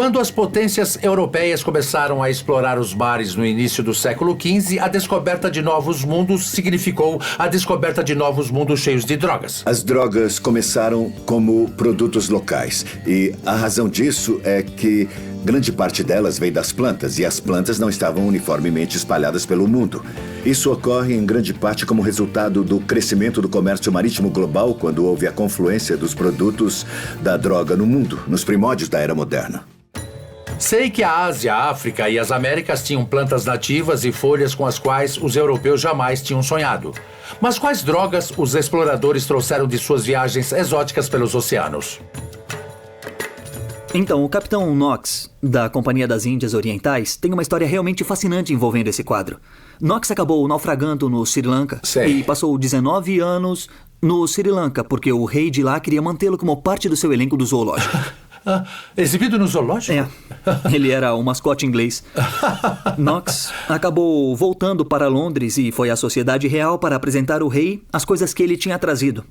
Quando as potências europeias começaram a explorar os mares no início do século XV, a descoberta de novos mundos significou a descoberta de novos mundos cheios de drogas. As drogas começaram como produtos locais. E a razão disso é que grande parte delas veio das plantas, e as plantas não estavam uniformemente espalhadas pelo mundo. Isso ocorre em grande parte como resultado do crescimento do comércio marítimo global, quando houve a confluência dos produtos da droga no mundo, nos primórdios da Era Moderna. Sei que a Ásia, a África e as Américas tinham plantas nativas e folhas com as quais os europeus jamais tinham sonhado. Mas quais drogas os exploradores trouxeram de suas viagens exóticas pelos oceanos? Então, o Capitão Knox, da Companhia das Índias Orientais, tem uma história realmente fascinante envolvendo esse quadro. Knox acabou naufragando no Sri Lanka e passou 19 anos no Sri Lanka, porque o rei de lá queria mantê-lo como parte do seu elenco do zoológico. Exibido no zoológico? É, ele era o mascote inglês. Knox acabou voltando para Londres e foi à Sociedade Real para apresentar ao rei as coisas que ele tinha trazido.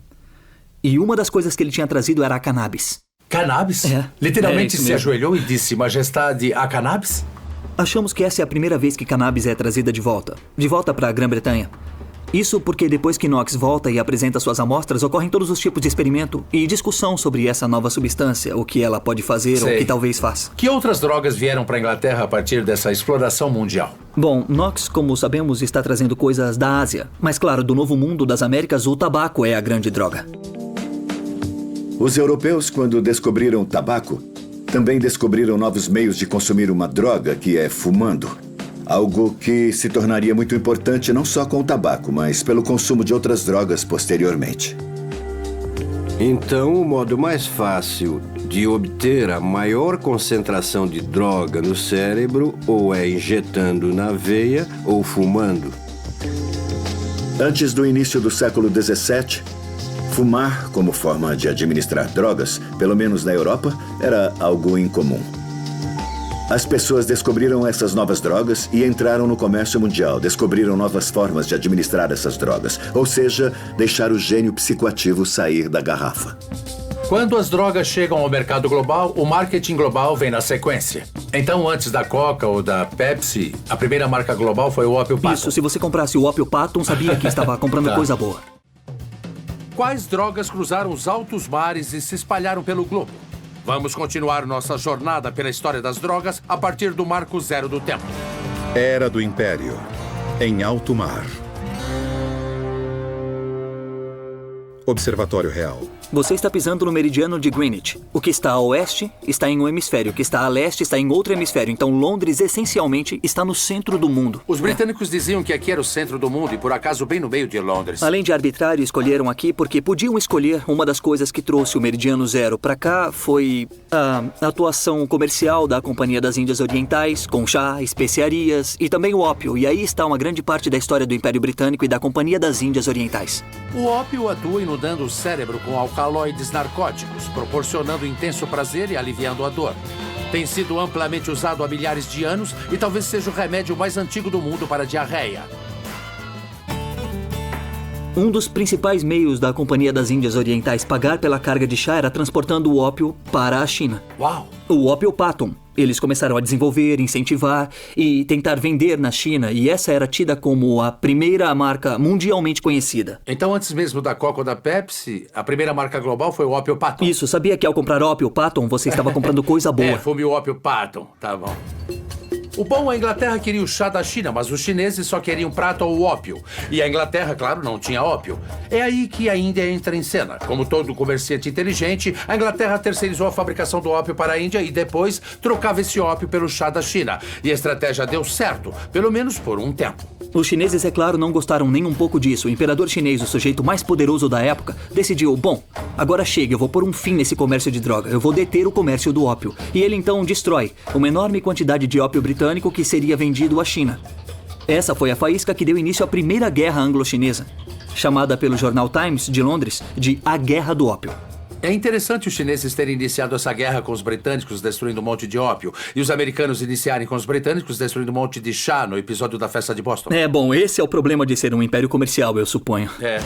E uma das coisas que ele tinha trazido era a cannabis. Cannabis? Literalmente se ajoelhou e disse: Majestade, a cannabis? Achamos que essa é a primeira vez que cannabis é trazida de volta para a Grã-Bretanha. Isso porque depois que Knox volta e apresenta suas amostras, ocorrem todos os tipos de experimento e discussão sobre essa nova substância, o que ela pode fazer ou o que talvez faça. Que outras drogas vieram para a Inglaterra a partir dessa exploração mundial? Bom, Knox, como sabemos, está trazendo coisas da Ásia. Mas claro, do Novo Mundo das Américas, o tabaco é a grande droga. Os europeus, quando descobriram o tabaco, também descobriram novos meios de consumir uma droga, que é fumando. Algo que se tornaria muito importante não só com o tabaco, mas pelo consumo de outras drogas posteriormente. Então, o modo mais fácil de obter a maior concentração de droga no cérebro ou é injetando na veia ou fumando. Antes do início do século XVII, fumar como forma de administrar drogas, pelo menos na Europa, era algo incomum. As pessoas descobriram essas novas drogas e entraram no comércio mundial. Descobriram novas formas de administrar essas drogas. Ou seja, deixar o gênio psicoativo sair da garrafa. Quando as drogas chegam ao mercado global, o marketing global vem na sequência. Então, antes da Coca ou da Pepsi, a primeira marca global foi o Ópio Patent. Isso, se você comprasse o Ópio Patent, sabia que estava comprando coisa boa. Quais drogas cruzaram os altos mares e se espalharam pelo globo? Vamos continuar nossa jornada pela história das drogas a partir do marco zero do tempo. Era do Império, em alto mar. Observatório Real. Você está pisando no meridiano de Greenwich. O que está a oeste está em um hemisfério, o que está a leste está em outro hemisfério. Então Londres, essencialmente, está no centro do mundo. Os britânicos diziam que aqui era o centro do mundo e, por acaso, bem no meio de Londres. Além de arbitrário, escolheram aqui porque podiam escolher. Uma das coisas que trouxe o meridiano zero para cá foi a atuação comercial da Companhia das Índias Orientais, com chá, especiarias e também o ópio. E aí está uma grande parte da história do Império Britânico e da Companhia das Índias Orientais. O ópio atua inundando o cérebro com alcaloides narcóticos, proporcionando intenso prazer e aliviando a dor. Tem sido amplamente usado há milhares de anos e talvez seja o remédio mais antigo do mundo para diarreia. Um dos principais meios da Companhia das Índias Orientais pagar pela carga de chá era transportando o ópio para a China. Uau! O Ópio Patent. Eles começaram a desenvolver, incentivar e tentar vender na China, e essa era tida como a primeira marca mundialmente conhecida. Então, antes mesmo da Coca ou da Pepsi, a primeira marca global foi o Ópio Patent. Isso, sabia que ao comprar Ópio Patent, você estava comprando coisa boa. Fume o Ópio Patent, tá bom. O bom, a Inglaterra queria o chá da China, mas os chineses só queriam prata ou ópio. E a Inglaterra, claro, não tinha ópio. É aí que a Índia entra em cena. Como todo comerciante inteligente, a Inglaterra terceirizou a fabricação do ópio para a Índia e depois trocava esse ópio pelo chá da China. E a estratégia deu certo, pelo menos por um tempo. Os chineses, é claro, não gostaram nem um pouco disso. O imperador chinês, o sujeito mais poderoso da época, decidiu, bom, agora chega, eu vou pôr um fim nesse comércio de droga. Eu vou deter o comércio do ópio. E ele então destrói uma enorme quantidade de ópio britânico que seria vendido à China. Essa foi a faísca que deu início à Primeira Guerra Anglo-Chinesa, chamada pelo jornal Times, de Londres, de A Guerra do Ópio. É interessante os chineses terem iniciado essa guerra com os britânicos destruindo um monte de ópio e os americanos iniciarem com os britânicos destruindo um monte de chá no episódio da festa de Boston. É, bom, esse é o problema de ser um império comercial, eu suponho. É.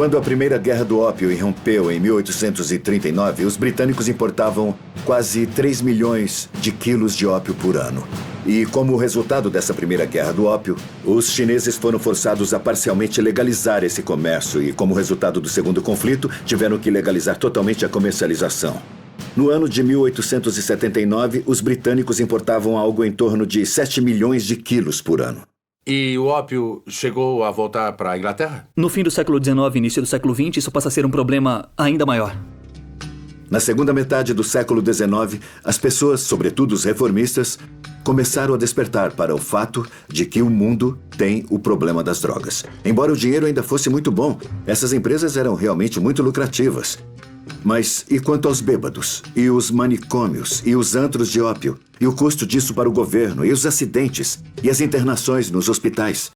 Quando a Primeira Guerra do Ópio irrompeu em 1839, os britânicos importavam quase 3 milhões de quilos de ópio por ano. E como resultado dessa Primeira Guerra do Ópio, os chineses foram forçados a parcialmente legalizar esse comércio e, como resultado do segundo conflito, tiveram que legalizar totalmente a comercialização. No ano de 1879, os britânicos importavam algo em torno de 7 milhões de quilos por ano. E o ópio chegou a voltar para a Inglaterra? No fim do século XIX e início do século XX, isso passa a ser um problema ainda maior. Na segunda metade do século XIX, as pessoas, sobretudo os reformistas, começaram a despertar para o fato de que o mundo tem o problema das drogas. Embora o dinheiro ainda fosse muito bom, essas empresas eram realmente muito lucrativas. Mas e quanto aos bêbados, e os manicômios, e os antros de ópio, e o custo disso para o governo, e os acidentes, e as internações nos hospitais?